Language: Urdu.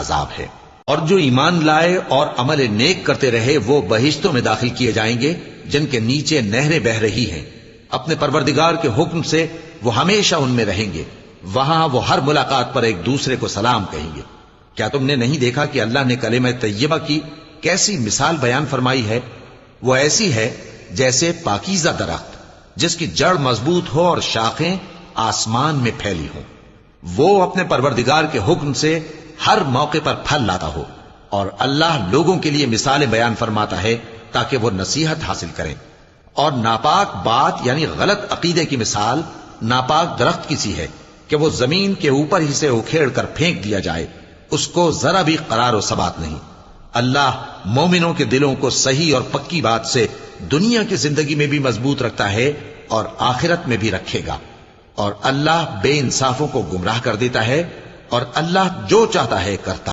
عذاب ہے۔ اور جو ایمان لائے اور عمل نیک کرتے رہے وہ بہشتوں میں داخل کیے جائیں گے جن کے نیچے نہریں بہہ رہی ہیں، اپنے پروردگار کے حکم سے وہ ہمیشہ ان میں رہیں گے، وہاں وہ ہر ملاقات پر ایک دوسرے کو سلام کہیں گے۔ کیا تم نے نہیں دیکھا کہ اللہ نے کلمہ طیبہ کی کیسی مثال بیان فرمائی ہے؟ وہ ایسی ہے جیسے پاکیزہ درخت جس کی جڑ مضبوط ہو اور شاخیں آسمان میں پھیلی ہوں، وہ اپنے پروردگار کے حکم سے ہر موقع پر پھل لاتا ہو، اور اللہ لوگوں کے لیے مثالیں بیان فرماتا ہے تاکہ وہ نصیحت حاصل کریں۔ اور ناپاک بات یعنی غلط عقیدے کی مثال ناپاک درخت کی سی ہے کہ وہ زمین کے اوپر ہی سے اکھیڑ کر پھینک دیا جائے، اس کو ذرا بھی قرار و ثبات نہیں۔ اللہ مومنوں کے دلوں کو صحیح اور پکی بات سے دنیا کی زندگی میں بھی مضبوط رکھتا ہے اور آخرت میں بھی رکھے گا، اور اللہ بے انصافوں کو گمراہ کر دیتا ہے، اور اللہ جو چاہتا ہے کرتا